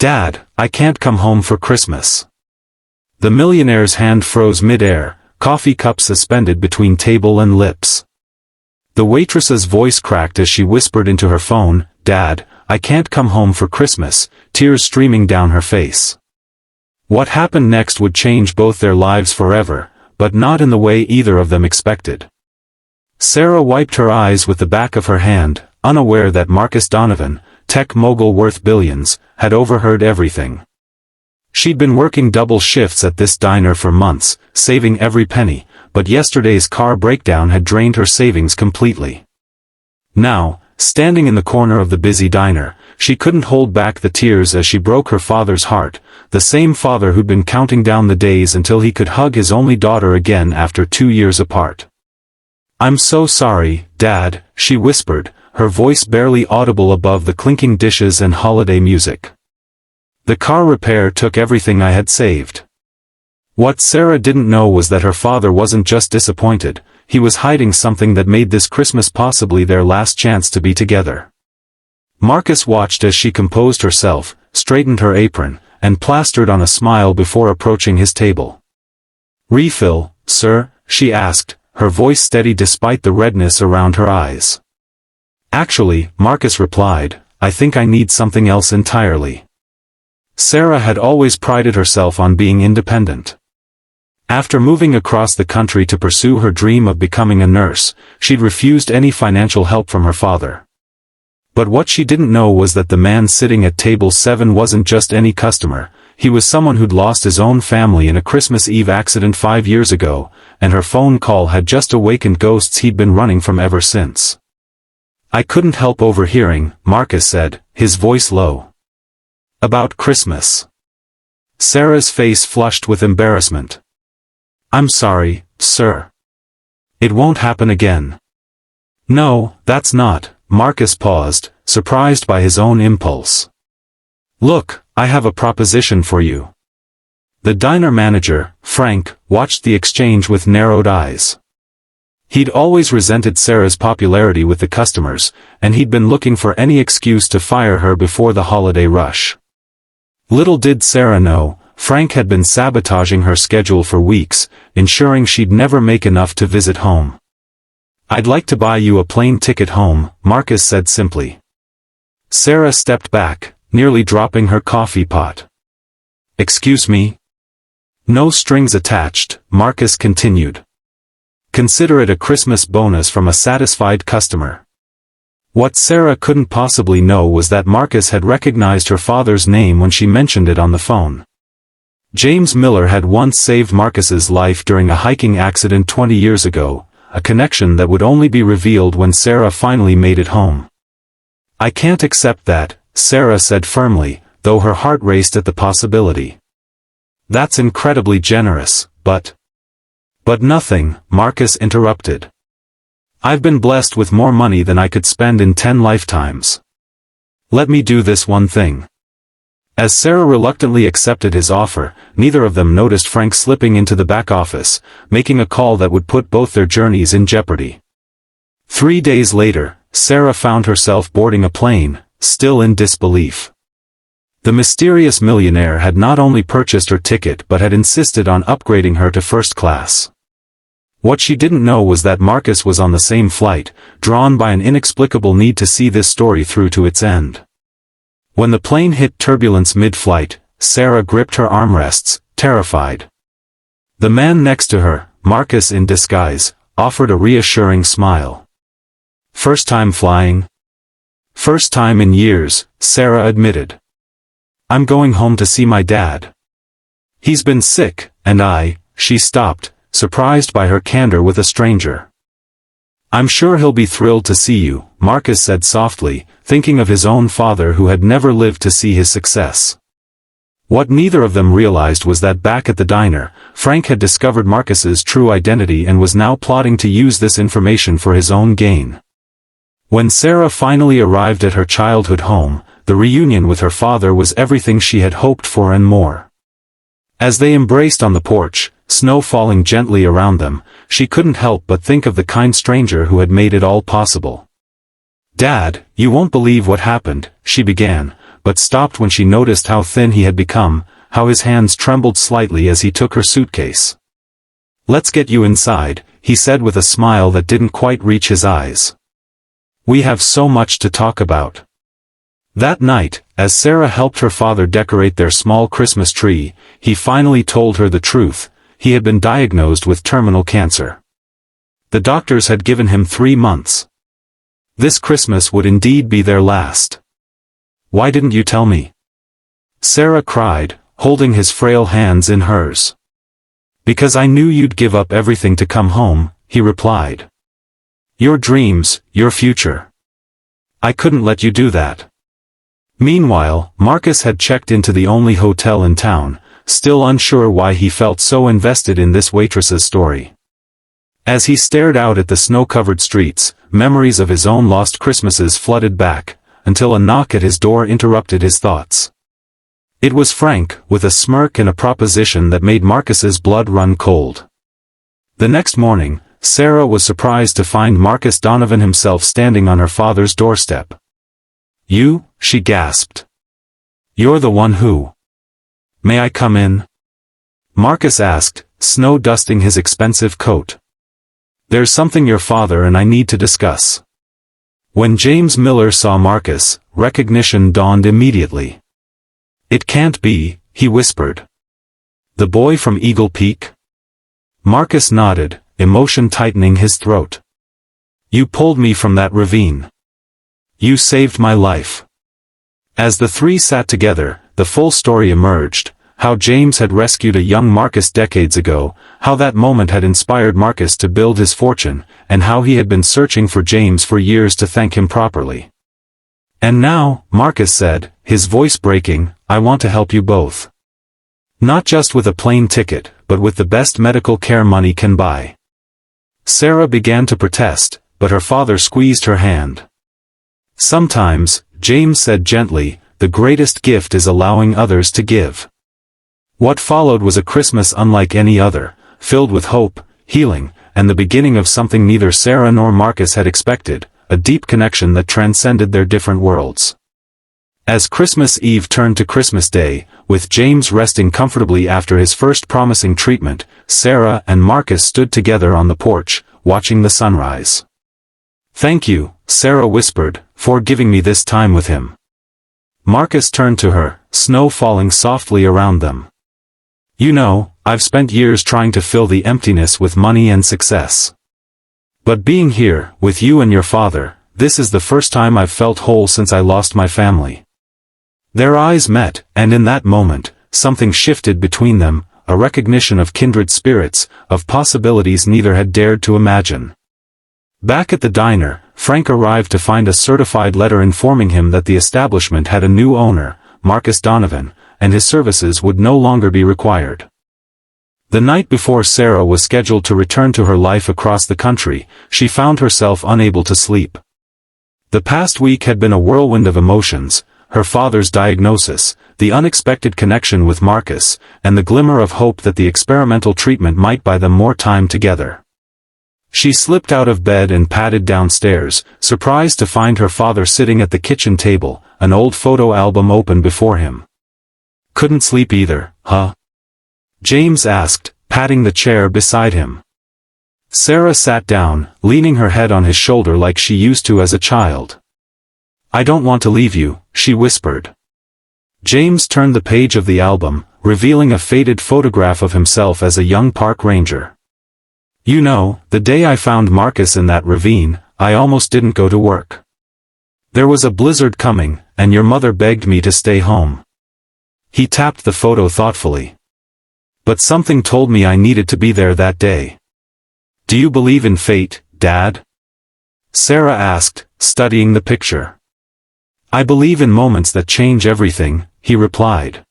"Dad, I can't come home for Christmas." The millionaire's hand froze mid-air, coffee cup suspended between table and lips. The waitress's voice cracked as she whispered into her phone, "Dad, I can't come home for Christmas," tears streaming down her face. What happened next would change both their lives forever, but not in the way either of them expected. Sarah wiped her eyes with the back of her hand, unaware that Marcus Donovan, tech mogul worth billions, had overheard everything. She'd been working double shifts at this diner for months, saving every penny, but yesterday's car breakdown had drained her savings completely. Now, standing in the corner of the busy diner, she couldn't hold back the tears as she broke her father's heart, the same father who'd been counting down the days until he could hug his only daughter again after 2 years apart. "I'm so sorry, Dad," she whispered, her voice barely audible above the clinking dishes and holiday music. "The car repair took everything I had saved." What Sarah didn't know was that her father wasn't just disappointed, he was hiding something that made this Christmas possibly their last chance to be together. Marcus watched as she composed herself, straightened her apron, and plastered on a smile before approaching his table. "Refill, sir?" she asked, her voice steady despite the redness around her eyes. "Actually," Marcus replied, "I think I need something else entirely." Sarah had always prided herself on being independent. After moving across the country to pursue her dream of becoming a nurse, she'd refused any financial help from her father. But what she didn't know was that the man sitting at table 7 wasn't just any customer, he was someone who'd lost his own family in a Christmas Eve accident 5 years ago, and her phone call had just awakened ghosts he'd been running from ever since. "I couldn't help overhearing," Marcus said, his voice low. "About Christmas." Sarah's face flushed with embarrassment. "I'm sorry, sir. It won't happen again." "No, that's not." Marcus paused, surprised by his own impulse. "Look, I have a proposition for you." The diner manager, Frank, watched the exchange with narrowed eyes. He'd always resented Sarah's popularity with the customers, and he'd been looking for any excuse to fire her before the holiday rush. Little did Sarah know, Frank had been sabotaging her schedule for weeks, ensuring she'd never make enough to visit home. "I'd like to buy you a plane ticket home," Marcus said simply. Sarah stepped back, nearly dropping her coffee pot. "Excuse me?" "No strings attached," Marcus continued. "Consider it a Christmas bonus from a satisfied customer." What Sarah couldn't possibly know was that Marcus had recognized her father's name when she mentioned it on the phone. James Miller had once saved Marcus's life during a hiking accident 20 years ago, a connection that would only be revealed when Sarah finally made it home. "I can't accept that," Sarah said firmly, though her heart raced at the possibility. "That's incredibly generous, but—" "But nothing," Marcus interrupted. "I've been blessed with more money than I could spend in 10 lifetimes. Let me do this one thing." As Sarah reluctantly accepted his offer, neither of them noticed Frank slipping into the back office, making a call that would put both their journeys in jeopardy. 3 days later, Sarah found herself boarding a plane, still in disbelief. The mysterious millionaire had not only purchased her ticket but had insisted on upgrading her to first class. What she didn't know was that Marcus was on the same flight, drawn by an inexplicable need to see this story through to its end. When the plane hit turbulence mid-flight, Sarah gripped her armrests, terrified. The man next to her, Marcus in disguise, offered a reassuring smile. "First time flying?" "First time in years," Sarah admitted. "I'm going home to see my dad. He's been sick, and she stopped, surprised by her candor with a stranger. "I'm sure he'll be thrilled to see you," Marcus said softly, thinking of his own father who had never lived to see his success. What neither of them realized was that back at the diner, Frank had discovered Marcus's true identity and was now plotting to use this information for his own gain. When Sarah finally arrived at her childhood home, the reunion with her father was everything she had hoped for and more. As they embraced on the porch, snow falling gently around them, she couldn't help but think of the kind stranger who had made it all possible. "Dad, you won't believe what happened," she began, but stopped when she noticed how thin he had become, how his hands trembled slightly as he took her suitcase. "Let's get you inside," he said with a smile that didn't quite reach his eyes. "We have so much to talk about." That night, as Sarah helped her father decorate their small Christmas tree, he finally told her the truth: he had been diagnosed with terminal cancer. The doctors had given him 3 months. This Christmas would indeed be their last. "Why didn't you tell me?" Sarah cried, holding his frail hands in hers. "Because I knew you'd give up everything to come home," he replied. "Your dreams, your future. I couldn't let you do that." Meanwhile, Marcus had checked into the only hotel in town, still unsure why he felt so invested in this waitress's story. As he stared out at the snow-covered streets, memories of his own lost Christmases flooded back, until a knock at his door interrupted his thoughts. It was Frank, with a smirk and a proposition that made Marcus's blood run cold. The next morning, Sarah was surprised to find Marcus Donovan himself standing on her father's doorstep. "You?" she gasped. "You're the one who—" "May I come in?" Marcus asked, snow dusting his expensive coat. "There's something your father and I need to discuss." When James Miller saw Marcus, recognition dawned immediately. "It can't be," he whispered. "The boy from Eagle Peak?" Marcus nodded, emotion tightening his throat. "You pulled me from that ravine. You saved my life." As the three sat together, the full story emerged: how James had rescued a young Marcus decades ago, how that moment had inspired Marcus to build his fortune, and how he had been searching for James for years to thank him properly. "And now," Marcus said, his voice breaking, "I want to help you both. Not just with a plane ticket, but with the best medical care money can buy." Sarah began to protest, but her father squeezed her hand. "Sometimes," James said gently, "the greatest gift is allowing others to give." What followed was a Christmas unlike any other, filled with hope, healing, and the beginning of something neither Sarah nor Marcus had expected: a deep connection that transcended their different worlds. As Christmas Eve turned to Christmas Day, with James resting comfortably after his first promising treatment, Sarah and Marcus stood together on the porch, watching the sunrise. "Thank you," Sarah whispered, "for giving me this time with him." Marcus turned to her, snow falling softly around them. "You know, I've spent years trying to fill the emptiness with money and success. But being here, with you and your father, this is the first time I've felt whole since I lost my family." Their eyes met, and in that moment, something shifted between them, a recognition of kindred spirits, of possibilities neither had dared to imagine. Back at the diner, Frank arrived to find a certified letter informing him that the establishment had a new owner, Marcus Donovan, and his services would no longer be required. The night before Sarah was scheduled to return to her life across the country, she found herself unable to sleep. The past week had been a whirlwind of emotions: her father's diagnosis, the unexpected connection with Marcus, and the glimmer of hope that the experimental treatment might buy them more time together. She slipped out of bed and padded downstairs, surprised to find her father sitting at the kitchen table, an old photo album open before him. "Couldn't sleep either, huh?" James asked, patting the chair beside him. Sarah sat down, leaning her head on his shoulder like she used to as a child. "I don't want to leave you," she whispered. James turned the page of the album, revealing a faded photograph of himself as a young park ranger. "You know, the day I found Marcus in that ravine, I almost didn't go to work. There was a blizzard coming, and your mother begged me to stay home." He tapped the photo thoughtfully. "But something told me I needed to be there that day." "Do you believe in fate, Dad?" Sarah asked, studying the picture. "I believe in moments that change everything," he replied.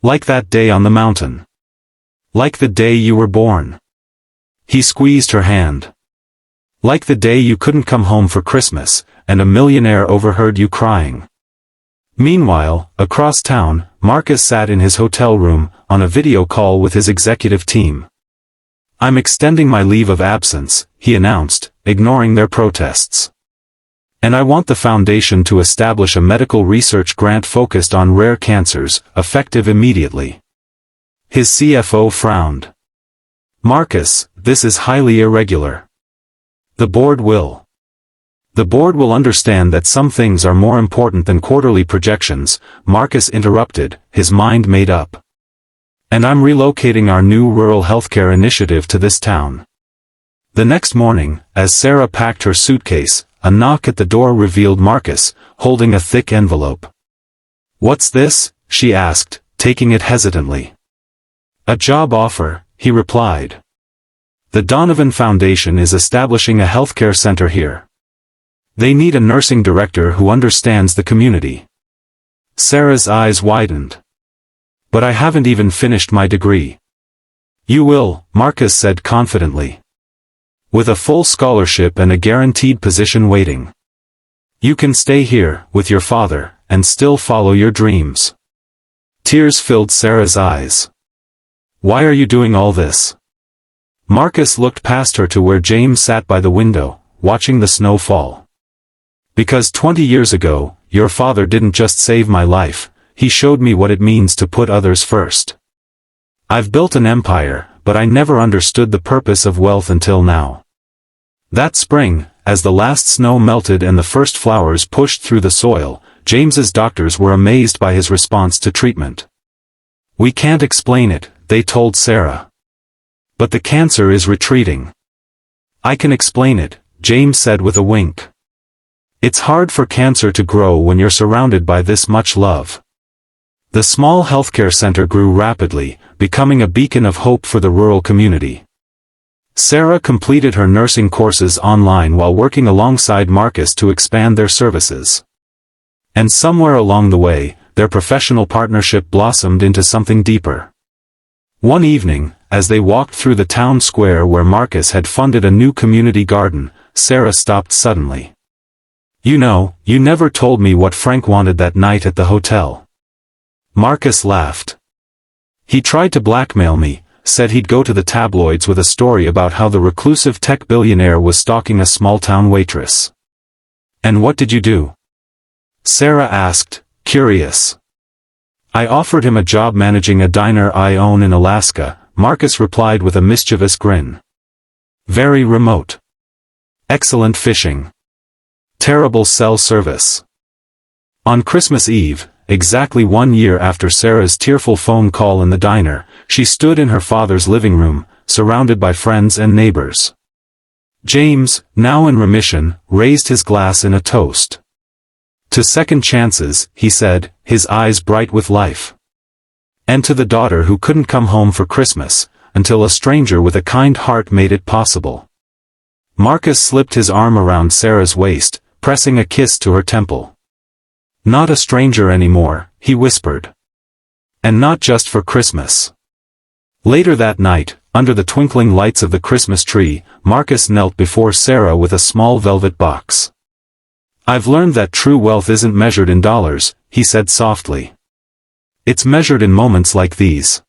"Like that day on the mountain. Like the day you were born." He squeezed her hand. "Like the day you couldn't come home for Christmas, and a millionaire overheard you crying." Meanwhile, across town, Marcus sat in his hotel room, on a video call with his executive team. "I'm extending my leave of absence," he announced, ignoring their protests. And I want the foundation to establish a medical research grant focused on rare cancers, effective immediately. His CFO frowned. Marcus, this is highly irregular. The board will understand that some things are more important than quarterly projections, Marcus interrupted, his mind made up. And I'm relocating our new rural healthcare initiative to this town. The next morning, as Sarah packed her suitcase, a knock at the door revealed Marcus, holding a thick envelope. What's this? She asked, taking it hesitantly. A job offer, he replied. The Donovan Foundation is establishing a healthcare center here. They need a nursing director who understands the community. Sarah's eyes widened. But I haven't even finished my degree. You will, Marcus said confidently. With a full scholarship and a guaranteed position waiting. You can stay here, with your father, and still follow your dreams. Tears filled Sarah's eyes. Why are you doing all this? Marcus looked past her to where James sat by the window, watching the snow fall. Because 20 years ago, your father didn't just save my life, he showed me what it means to put others first. I've built an empire, but I never understood the purpose of wealth until now. That spring, as the last snow melted and the first flowers pushed through the soil, James's doctors were amazed by his response to treatment. We can't explain it, they told Sarah. But the cancer is retreating. I can explain it, James said with a wink. It's hard for cancer to grow when you're surrounded by this much love. The small healthcare center grew rapidly, becoming a beacon of hope for the rural community. Sarah completed her nursing courses online while working alongside Marcus to expand their services. And somewhere along the way, their professional partnership blossomed into something deeper. One evening, as they walked through the town square where Marcus had funded a new community garden, Sarah stopped suddenly. You know, you never told me what Frank wanted that night at the hotel. Marcus laughed. He tried to blackmail me, said he'd go to the tabloids with a story about how the reclusive tech billionaire was stalking a small-town waitress. And what did you do? Sarah asked, curious. I offered him a job managing a diner I own in Alaska, Marcus replied with a mischievous grin. Very remote. Excellent fishing. Terrible cell service. On Christmas Eve, exactly 1 year after Sarah's tearful phone call in the diner, she stood in her father's living room, surrounded by friends and neighbors. James, now in remission, raised his glass in a toast. To second chances, he said, his eyes bright with life. And to the daughter who couldn't come home for Christmas, until a stranger with a kind heart made it possible. Marcus slipped his arm around Sarah's waist, pressing a kiss to her temple. Not a stranger anymore, he whispered. And not just for Christmas. Later that night, under the twinkling lights of the Christmas tree, Marcus knelt before Sarah with a small velvet box. I've learned that true wealth isn't measured in dollars, he said softly. It's measured in moments like these.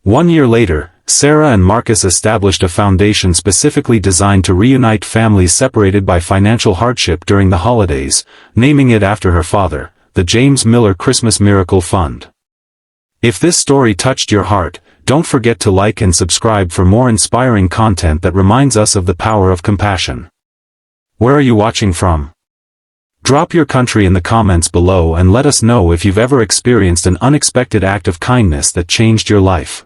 1 year later, Sarah and Marcus established a foundation specifically designed to reunite families separated by financial hardship during the holidays, naming it after her father, the James Miller Christmas Miracle Fund. If this story touched your heart, don't forget to like and subscribe for more inspiring content that reminds us of the power of compassion. Where are you watching from? Drop your country in the comments below and let us know if you've ever experienced an unexpected act of kindness that changed your life.